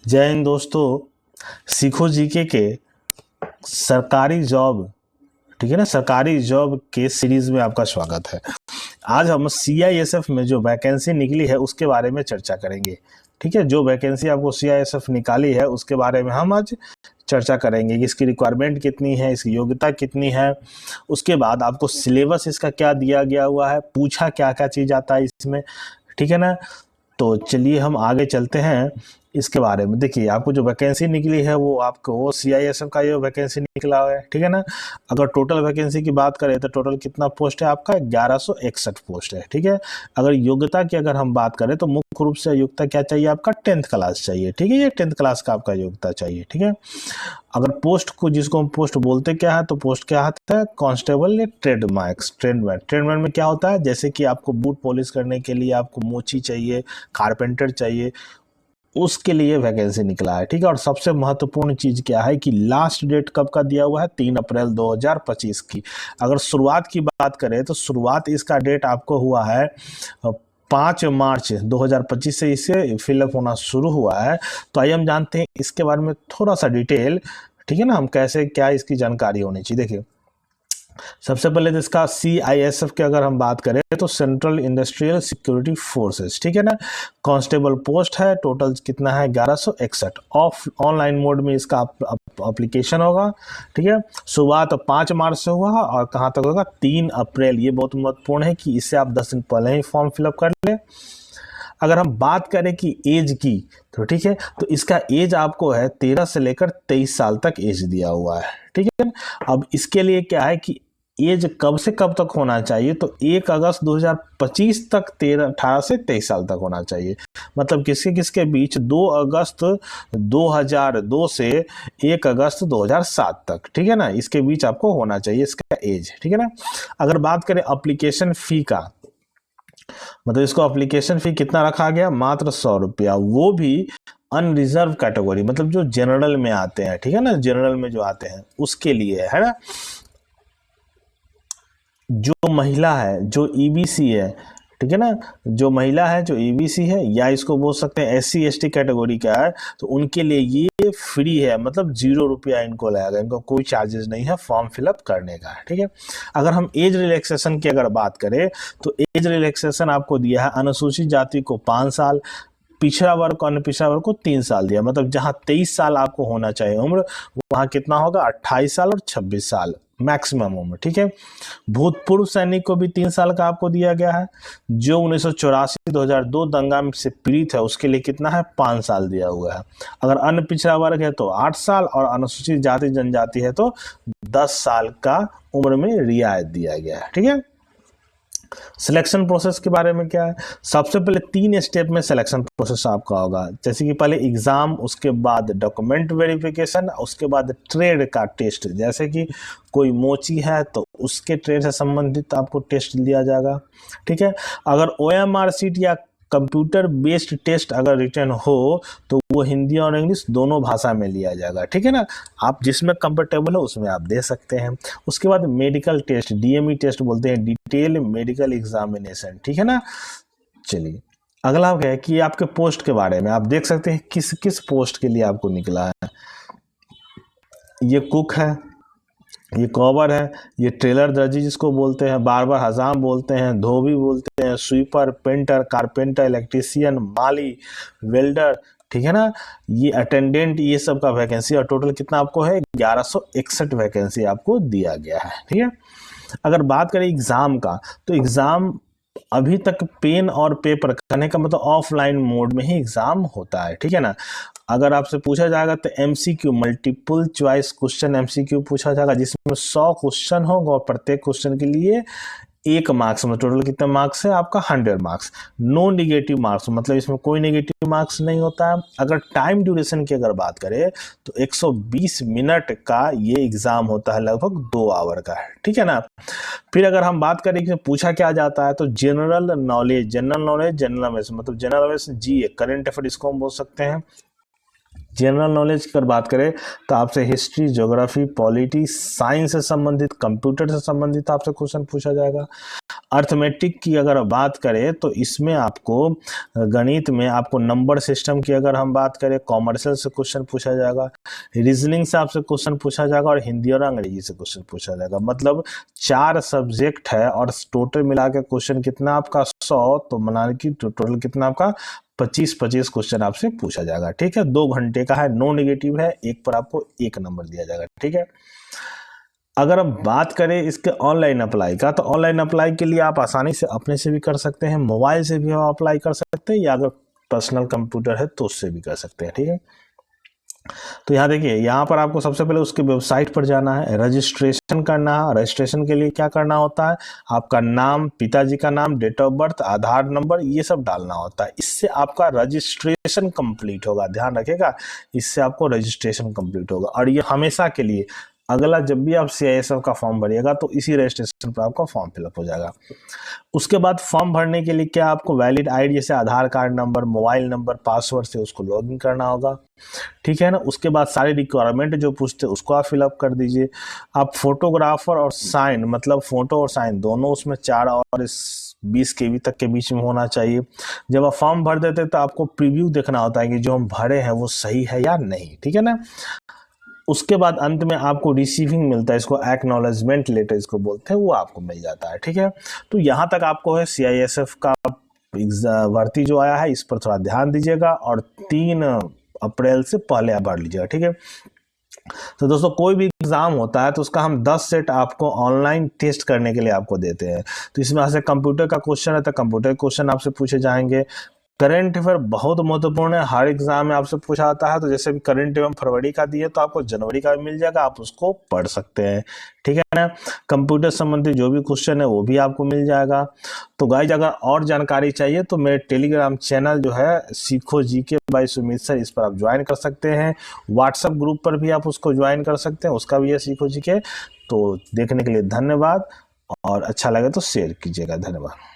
जय हिंद दोस्तों। सीखो जीके के सरकारी जॉब, ठीक है ना, सरकारी जॉब के सीरीज में आपका स्वागत है। आज हम सीआईएसएफ में जो वैकेंसी निकली है उसके बारे में चर्चा करेंगे। ठीक है, जो वैकेंसी आपको सीआईएसएफ निकाली है उसके बारे में हम आज चर्चा करेंगे कि इसकी रिक्वायरमेंट कितनी है, इसकी योग्यता कितनी है, उसके बाद आपको सिलेबस इसका क्या दिया गया हुआ है, पूछा क्या क्या चीज़ आता है इसमें। ठीक है ना, तो चलिए हम आगे चलते हैं इसके बारे में। देखिए, आपको जो वैकेंसी निकली है वो आपको वो सीआईएसएफ का ये वैकेंसी निकला हुआ है। ठीक है ना, अगर टोटल वैकेंसी की बात करें तो टोटल कितना पोस्ट है आपका, 1161 पोस्ट है। ठीक है, अगर योग्यता की अगर हम बात करें तो मुख्य रूप से योग्यता क्या चाहिए आपका, 10th क्लास चाहिए। ठीक है, ये 10th क्लास का आपका योग्यता चाहिए। ठीक है, अगर पोस्ट को, जिसको हम पोस्ट बोलते क्या है, तो पोस्ट क्या होता है, कांस्टेबल या ट्रेडमैन में क्या होता है, जैसे कि आपको बूट पॉलिश करने के लिए आपको मोची चाहिए, कारपेंटर चाहिए, उसके लिए वैकेंसी निकला है। ठीक है, और सबसे महत्वपूर्ण चीज़ क्या है कि लास्ट डेट कब का दिया हुआ है, 3 अप्रैल 2025 की। अगर शुरुआत की बात करें तो शुरुआत इसका डेट आपको हुआ है 5 मार्च 2025 से इसे फिलअप होना शुरू हुआ है। तो आइए हम जानते हैं इसके बारे में थोड़ा सा डिटेल। ठीक है ना, हम कैसे क्या इसकी जानकारी होनी चाहिए। देखिए, सबसे पहले तो इसका सीआईएसएफ की अगर हम बात करें तो सेंट्रल इंडस्ट्रियल सिक्योरिटी फोर्सेस। ठीक है ना, कांस्टेबल पोस्ट है, टोटल कितना है, 1161। ऑफ ऑनलाइन मोड में इसका एप्लीकेशन होगा। ठीक है, शुरुआत 5 मार्च से हुआ और कहाँ तक होगा, 3 अप्रैल। ये बहुत महत्वपूर्ण है कि इससे आप 10 दिन पहले ही फॉर्म फिलअप कर लें। अगर हम बात करें कि एज की, तो ठीक है, तो इसका एज आपको है 13 से लेकर 23 साल तक एज दिया हुआ है। ठीक है, अब इसके लिए क्या है कि एज कब से कब तक होना चाहिए, तो 1 अगस्त 2025 तक 18 से 23 साल तक होना चाहिए। मतलब किसके किसके बीच, 2 अगस्त 2002 से 1 अगस्त 2007 तक। ठीक है ना, इसके बीच आपको होना चाहिए इसका एज। ठीक है ना, अगर बात करें एप्लीकेशन फ़ी का, मतलब इसको एप्लीकेशन फ़ी कितना रखा गया, मात्र 100 रुपया, वो भी अनरिजर्व कैटेगरी, मतलब जो जनरल में आते हैं। ठीक है ना, जनरल में जो आते हैं उसके लिए है ना। जो महिला है, जो ईबीसी है, ठीक है ना, जो महिला है, जो ईबीसी है, या इसको बोल सकते हैं एससी एसटी कैटेगरी का है, तो उनके लिए ये फ्री है, मतलब 0 रुपया इनको लगेगा, इनको कोई चार्जेस नहीं है फॉर्म फिलअप करने का। ठीक है, अगर हम एज रिलैक्सेशन की अगर बात करें तो एज रिलैक्सेशन आपको दिया है, अनुसूचित जाति को 5 साल, पिछड़ा वर्ग को, अन्य पिछड़ा वर्ग को 3 साल दिया। मतलब जहां 23 साल आपको होना चाहिए उम्र, वहां कितना होगा, 28 साल और 26 साल मैक्सिमम उम्र। ठीक है, भूतपूर्व सैनिक को भी 3 साल का आपको दिया गया है। जो 1984-2002 दंगा से पीड़ित है उसके लिए कितना है, 5 साल दिया हुआ है। अगर अन्य पिछड़ा वर्ग है तो 8 साल, और अनुसूचित जाति जनजाति है तो 10 साल का उम्र में रियायत दिया गया है। ठीक है, सिलेक्शन प्रोसेस के बारे में क्या है, सबसे पहले 3 स्टेप में सिलेक्शन प्रोसेस आपका होगा। जैसे कि पहले एग्जाम, उसके बाद डॉक्यूमेंट वेरिफिकेशन, उसके बाद ट्रेड का टेस्ट। जैसे कि कोई मोची है तो उसके ट्रेड से संबंधित आपको टेस्ट दिया जाएगा। ठीक है, अगर ओएमआर सीट या कंप्यूटर बेस्ड टेस्ट अगर रिटर्न हो तो वो हिंदी और इंग्लिश दोनों भाषा में लिया जाएगा। ठीक है ना, आप जिसमें कंफर्टेबल हो उसमें आप दे सकते हैं। उसके बाद मेडिकल टेस्ट, डीएमई टेस्ट बोलते हैं, डिटेल मेडिकल एग्जामिनेशन। ठीक है ना, चलिए अगला क्या है कि आपके पोस्ट के बारे में आप देख सकते हैं किस किस पोस्ट के लिए आपको निकला है। ये कुक है, ये कॉबर है, ये ट्रेलर दर्जी जिसको बोलते हैं, बार बार हजाम बोलते हैं, धोबी बोलते हैं, स्वीपर, पेंटर, कारपेंटर, इलेक्ट्रीशियन, माली, वेल्डर। ठीक है ना, ये अटेंडेंट, ये सब का वैकेंसी, और टोटल कितना आपको है, 1161 वैकेंसी आपको दिया गया है। ठीक है, अगर बात करें एग्जाम का, तो एग्जाम अभी तक पेन और पेपर करने का मतलब ऑफलाइन मोड में ही एग्जाम होता है। ठीक है ना, अगर आपसे पूछा जाएगा तो MCQ, multiple choice question MCQ पूछा जाएगा, जिसमें 100 क्वेश्चन होगा और प्रत्येक क्वेश्चन के लिए 1 मार्क्स, मतलब टोटल कितना मार्क्स है आपका, 100 मार्क्स। नो नेगेटिव मार्क्स, मतलब इसमें कोई नेगेटिव मार्क्स नहीं होता है। अगर टाइम ड्यूरेशन की अगर बात करें तो 120 मिनट का ये एग्जाम होता है, लगभग 2 आवर का है। ठीक है ना, फिर अगर हम बात करें कि पूछा क्या जाता है तो जनरल नॉलेज, जनरल अवेयरनेस, मतलब जनरल अवेयरनेस, जी करंट अफेयर इसको हम बोल सकते हैं। जनरल नॉलेज की अगर बात करें तो आपसे हिस्ट्री, ज्योग्राफी, पॉलिटी, साइंस से संबंधित, कंप्यूटर से संबंधित आपसे क्वेश्चन पूछा जाएगा। अर्थमेटिक की अगर बात करें तो इसमें आपको गणित में आपको नंबर सिस्टम की अगर हम बात करें, कॉमर्शियल से क्वेश्चन पूछा जाएगा, रीजनिंग से आपसे क्वेश्चन पूछा जाएगा और हिंदी और अंग्रेजी से क्वेश्चन पूछा जाएगा। मतलब 4 सब्जेक्ट है और टोटल मिला के क्वेश्चन कितना आपका 100, तो मान की टोटल कितना आपका 25 क्वेश्चन आपसे पूछा जाएगा। ठीक है, 2 घंटे का है, नो नेगेटिव है, एक पर आपको 1 नंबर दिया जाएगा। ठीक है, अगर हम बात करें इसके ऑनलाइन अप्लाई का, तो ऑनलाइन अप्लाई के लिए आप आसानी से अपने से भी कर सकते हैं, मोबाइल से भी आप अप्लाई कर सकते हैं, या अगर पर्सनल कंप्यूटर है तो उससे भी कर सकते हैं। ठीक है, तो यहाँ देखिए, यहाँ पर आपको सबसे पहले उसके वेबसाइट पर जाना है, रजिस्ट्रेशन करना है। रजिस्ट्रेशन के लिए क्या करना होता है, आपका नाम, पिताजी का नाम, date of birth, Aadhaar number, ये सब डालना होता है। इससे आपका रजिस्ट्रेशन कंप्लीट होगा, ध्यान रखिएगा, इससे आपको रजिस्ट्रेशन कंप्लीट होगा। और ये हमेशा के लिए, अगला जब भी आप CISF का फॉर्म भरिएगा तो इसी रजिस्ट्रेशन पर आपका फॉर्म फिलअप हो जाएगा। उसके बाद फॉर्म भरने के लिए क्या आपको वैलिड आईडी जैसे Aadhaar card number, mobile number, password से उसको लॉगिन करना होगा। ठीक है ना, उसके बाद सारे रिक्वायरमेंट जो पूछते हैं उसको आप फिलअप कर दीजिए। आप फोटोग्राफर और साइन, मतलब फोटो और साइन दोनों उसमें 4 और 20 KB तक के बीच में होना चाहिए। जब आप फॉर्म भर देते तो आपको प्रीव्यू देखना होता है कि जो हम भरे हैं वो सही है या नहीं। ठीक है ना, उसके बाद अंत में आपको रिसीविंग मिलता है, इसको एक्नॉलेजमेंट लेटर इसको बोलते हैं, वो आपको मिल जाता है। ठीक है, तो यहाँ तक आपको है CISF का भर्ती जो आया है इस पर थोड़ा ध्यान दीजिएगा और 3 अप्रैल से पहले आप भर लीजिएगा। ठीक है, तो दोस्तों कोई भी एग्जाम होता है तो उसका हम 10 सेट आपको ऑनलाइन टेस्ट करने के लिए आपको देते हैं। तो इसमें से कंप्यूटर का क्वेश्चन है तो कंप्यूटर क्वेश्चन आपसे पूछे जाएंगे। करंट अफेयर बहुत महत्वपूर्ण है, हर एग्जाम में आपसे पूछा आता है। तो जैसे भी करंट अफेयर फरवरी का दिए तो आपको जनवरी का भी मिल जाएगा, आप उसको पढ़ सकते हैं। ठीक है ना, कंप्यूटर संबंधित जो भी क्वेश्चन है वो भी आपको मिल जाएगा। तो गाइज, अगर और जानकारी चाहिए तो मेरे टेलीग्राम चैनल जो है सीखो GK बाय सुमित सर, इस पर आप ज्वाइन कर सकते हैं। व्हाट्सएप ग्रुप पर भी आप उसको ज्वाइन कर सकते हैं, उसका भी है सीखो GK। तो देखने के लिए धन्यवाद, और अच्छा लगे तो शेयर कीजिएगा। धन्यवाद।